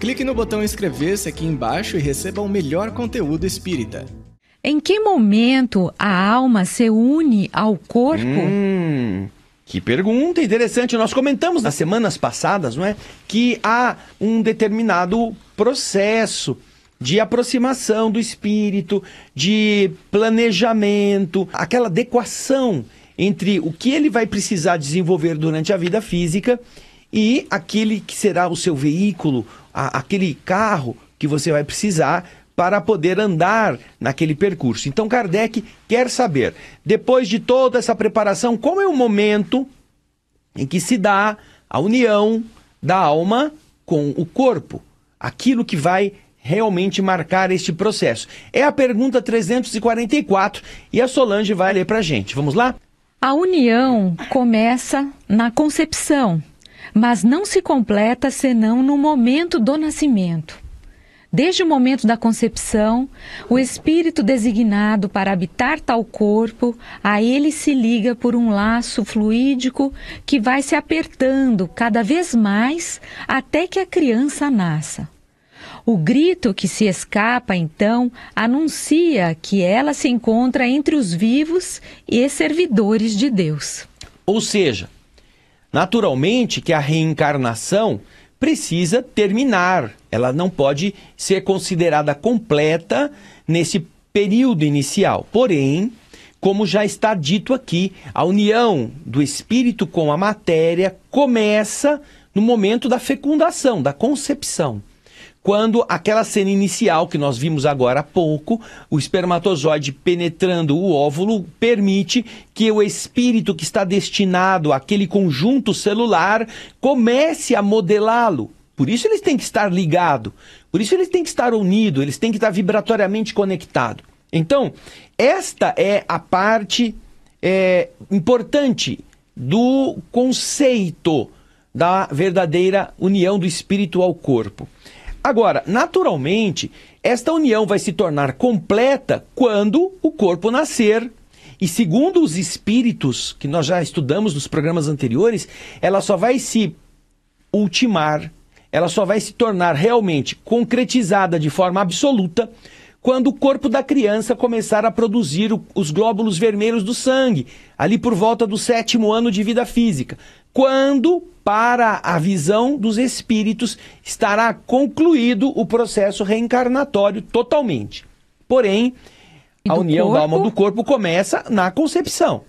Clique no botão inscrever-se aqui embaixo e receba o melhor conteúdo espírita. Em que momento a alma se une ao corpo? Que pergunta interessante. Nós comentamos nas semanas passadas, não é, que há um determinado processo de aproximação do espírito, de planejamento, aquela adequação entre o que ele vai precisar desenvolver durante a vida física e aquele que será o seu veículo, aquele carro que você vai precisar para poder andar naquele percurso. Então Kardec quer saber, depois de toda essa preparação, qual é o momento em que se dá a união da alma com o corpo, aquilo que vai realmente marcar este processo. É a pergunta 344 e a Solange vai ler para a gente. Vamos lá? A união começa na concepção, mas não se completa senão no momento do nascimento. Desde o momento da concepção, o espírito designado para habitar tal corpo, a ele se liga por um laço fluídico que vai se apertando cada vez mais até que a criança nasça. O grito que se escapa, então, anuncia que ela se encontra entre os vivos e servidores de Deus. Ou seja, naturalmente que a reencarnação precisa terminar. Ela não pode ser considerada completa nesse período inicial. Porém, como já está dito aqui, a união do espírito com a matéria começa no momento da fecundação, da concepção. Quando aquela cena inicial que nós vimos agora há pouco, o espermatozoide penetrando o óvulo permite que o espírito que está destinado àquele conjunto celular comece a modelá-lo. Por isso eles têm que estar ligados, por isso eles têm que estar unidos, eles têm que estar vibratoriamente conectados. Então, esta é a parte importante do conceito da verdadeira união do espírito ao corpo. Agora, naturalmente, esta união vai se tornar completa quando o corpo nascer. E segundo os espíritos que nós já estudamos nos programas anteriores, ela só vai se ultimar, ela só vai se tornar realmente concretizada de forma absoluta quando o corpo da criança começar a produzir os glóbulos vermelhos do sangue, ali por volta do 7º ano de vida física. Quando, para a visão dos espíritos, estará concluído o processo reencarnatório totalmente. Porém, a união da alma do corpo começa na concepção.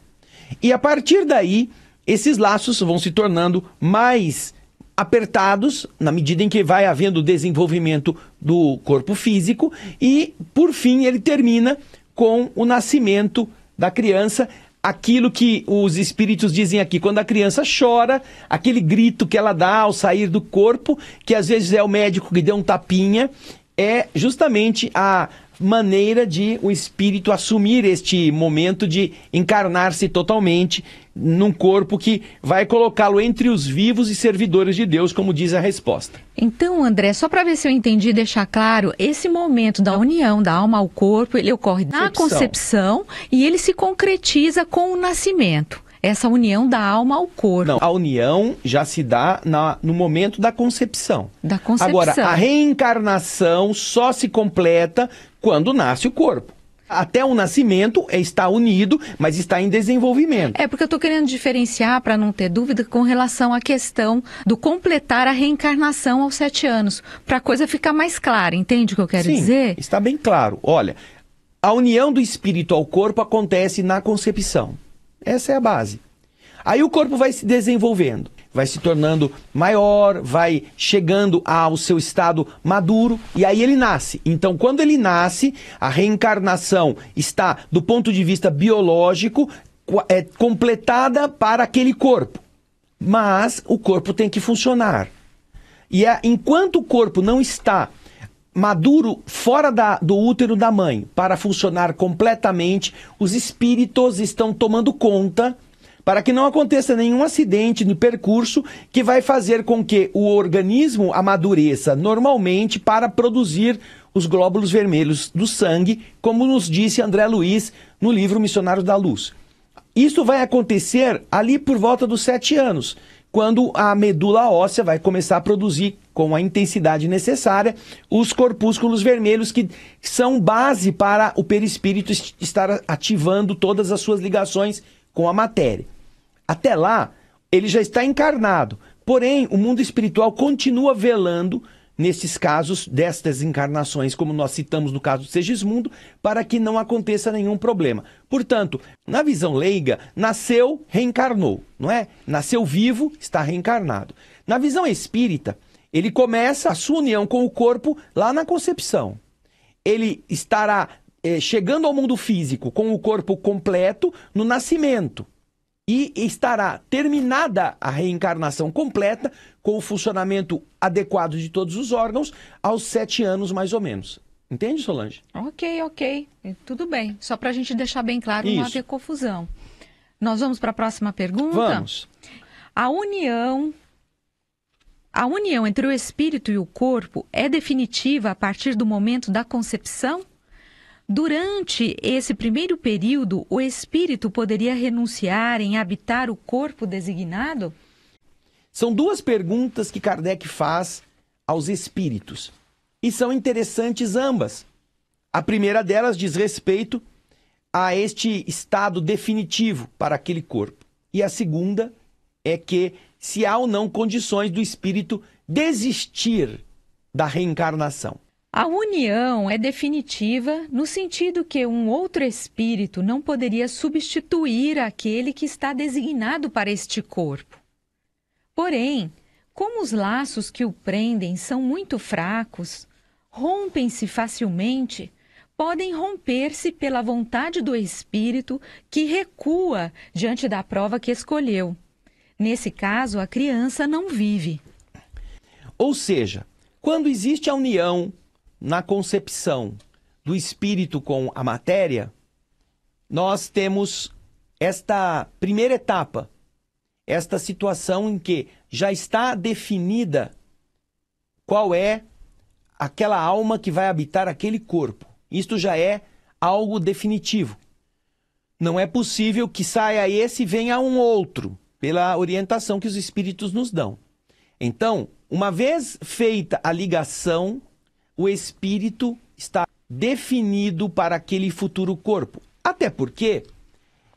E a partir daí, esses laços vão se tornando mais apertados na medida em que vai havendo desenvolvimento do corpo físico e, por fim, ele termina com o nascimento da criança. Aquilo que os espíritos dizem aqui, quando a criança chora, aquele grito que ela dá ao sair do corpo, que às vezes é o médico que deu um tapinha, é justamente a maneira de o espírito assumir este momento de encarnar-se totalmente num corpo que vai colocá-lo entre os vivos e servidores de Deus, como diz a resposta. Então, André, só para ver se eu entendi e deixar claro, esse momento da união da alma ao corpo, ele ocorre na concepção e ele se concretiza com o nascimento. Essa união da alma ao corpo. Não, a união já se dá no momento da concepção. Da concepção. Agora, a reencarnação só se completa quando nasce o corpo. Até o nascimento está unido, mas está em desenvolvimento. É porque eu estou querendo diferenciar, para não ter dúvida, com relação à questão do completar a reencarnação aos 7 anos, para a coisa ficar mais clara, entende o que eu quero dizer? Sim, está bem claro. Olha, a união do espírito ao corpo acontece na concepção. Essa é a base. Aí o corpo vai se desenvolvendo, vai se tornando maior, vai chegando ao seu estado maduro e aí ele nasce. Então, quando ele nasce, a reencarnação está, do ponto de vista biológico, completada para aquele corpo. Mas o corpo tem que funcionar. E enquanto o corpo não está maduro fora do útero da mãe para funcionar completamente, os espíritos estão tomando conta para que não aconteça nenhum acidente no percurso que vai fazer com que o organismo amadureça normalmente para produzir os glóbulos vermelhos do sangue, como nos disse André Luiz no livro Missionários da Luz. Isso vai acontecer ali por volta dos 7 anos, quando a medula óssea vai começar a produzir com a intensidade necessária, os corpúsculos vermelhos que são base para o perispírito estar ativando todas as suas ligações com a matéria. Até lá, ele já está encarnado. Porém, o mundo espiritual continua velando nesses casos destas encarnações, como nós citamos no caso do Segismundo, para que não aconteça nenhum problema. Portanto, na visão leiga, nasceu, reencarnou, não é? Nasceu vivo, está reencarnado. Na visão espírita, ele começa a sua união com o corpo lá na concepção. Ele estará chegando ao mundo físico com o corpo completo no nascimento. E estará terminada a reencarnação completa, com o funcionamento adequado de todos os órgãos, aos 7 anos mais ou menos. Entende, Solange? Ok. Tudo bem. Só para a gente deixar bem claro, não haver confusão. Nós vamos para a próxima pergunta? Vamos. A união entre o espírito e o corpo é definitiva a partir do momento da concepção? Durante esse primeiro período, o espírito poderia renunciar em habitar o corpo designado? São duas perguntas que Kardec faz aos espíritos. E são interessantes ambas. A primeira delas diz respeito a este estado definitivo para aquele corpo. E a segunda é que se há ou não condições do espírito desistir da reencarnação. A união é definitiva no sentido que um outro espírito não poderia substituir aquele que está designado para este corpo. Porém, como os laços que o prendem são muito fracos, rompem-se facilmente, podem romper-se pela vontade do espírito que recua diante da prova que escolheu. Nesse caso, a criança não vive. Ou seja, quando existe a união na concepção do espírito com a matéria, nós temos esta primeira etapa, esta situação em que já está definida qual é aquela alma que vai habitar aquele corpo. Isto já é algo definitivo. Não é possível que saia esse e venha um outro, pela orientação que os espíritos nos dão. Então, uma vez feita a ligação, o espírito está definido para aquele futuro corpo. Até porque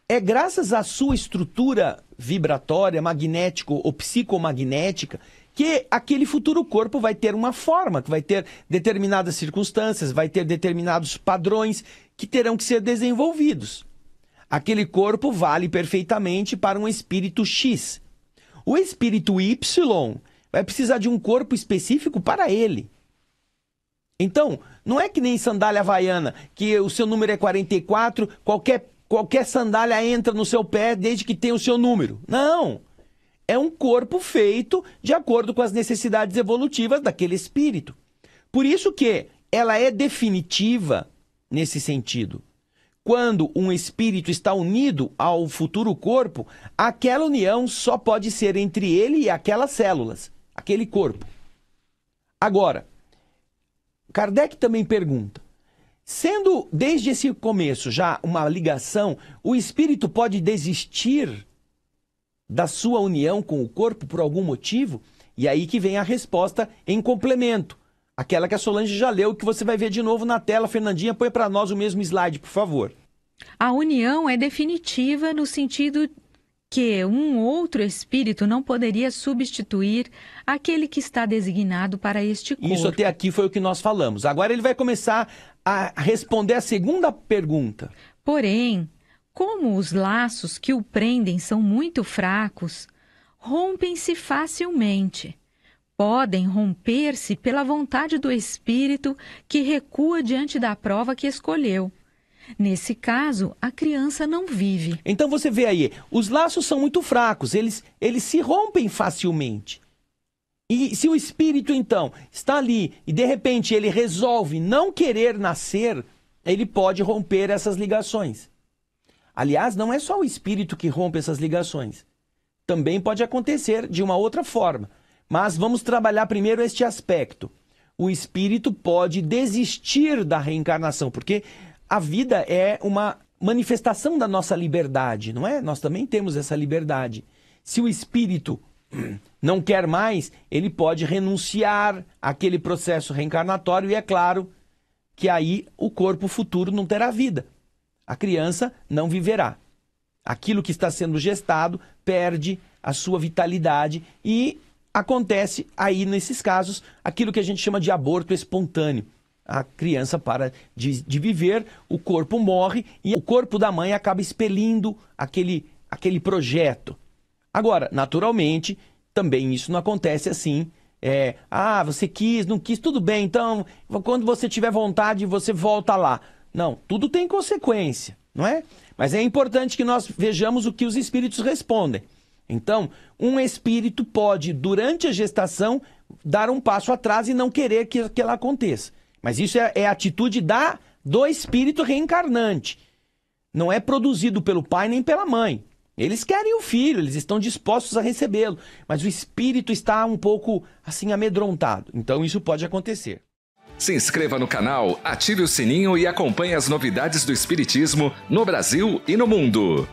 é graças à sua estrutura vibratória, magnética ou psicomagnética, que aquele futuro corpo vai ter uma forma, que vai ter determinadas circunstâncias, vai ter determinados padrões que terão que ser desenvolvidos. Aquele corpo vale perfeitamente para um espírito X. O espírito Y vai precisar de um corpo específico para ele. Então, não é que nem sandália havaiana, que o seu número é 44, qualquer sandália entra no seu pé desde que tenha o seu número. Não! É um corpo feito de acordo com as necessidades evolutivas daquele espírito. Por isso que ela é definitiva nesse sentido. Quando um espírito está unido ao futuro corpo, aquela união só pode ser entre ele e aquelas células, aquele corpo. Agora, Kardec também pergunta, sendo desde esse começo já uma ligação, o espírito pode desistir da sua união com o corpo por algum motivo? E aí que vem a resposta em complemento, aquela que a Solange já leu, que você vai ver de novo na tela. Fernandinha, põe para nós o mesmo slide, por favor. A união é definitiva no sentido que um outro espírito não poderia substituir aquele que está designado para este corpo. Isso até aqui foi o que nós falamos. Agora ele vai começar a responder a segunda pergunta. Porém, como os laços que o prendem são muito fracos, rompem-se facilmente. Podem romper-se pela vontade do espírito que recua diante da prova que escolheu. Nesse caso, a criança não vive. Então você vê aí, os laços são muito fracos, eles se rompem facilmente. E se o espírito, então, está ali e de repente ele resolve não querer nascer, ele pode romper essas ligações. Aliás, não é só o espírito que rompe essas ligações. Também pode acontecer de uma outra forma. Mas vamos trabalhar primeiro este aspecto. O espírito pode desistir da reencarnação, porque a vida é uma manifestação da nossa liberdade, não é? Nós também temos essa liberdade. Se o espírito não quer mais, ele pode renunciar àquele processo reencarnatório e é claro que aí o corpo futuro não terá vida. A criança não viverá. Aquilo que está sendo gestado perde a sua vitalidade e acontece aí, nesses casos, aquilo que a gente chama de aborto espontâneo. A criança para de viver, o corpo morre e o corpo da mãe acaba expelindo aquele projeto. Agora, naturalmente, também isso não acontece assim. Você quis, não quis, tudo bem, então quando você tiver vontade, você volta lá. Não, tudo tem consequência, não é? Mas é importante que nós vejamos o que os espíritos respondem. Então, um espírito pode, durante a gestação, dar um passo atrás e não querer que ela aconteça. Mas isso é a atitude do espírito reencarnante. Não é produzido pelo pai nem pela mãe. Eles querem o filho, eles estão dispostos a recebê-lo. Mas o espírito está um pouco, assim, amedrontado. Então isso pode acontecer. Se inscreva no canal, ative o sininho e acompanhe as novidades do Espiritismo no Brasil e no mundo.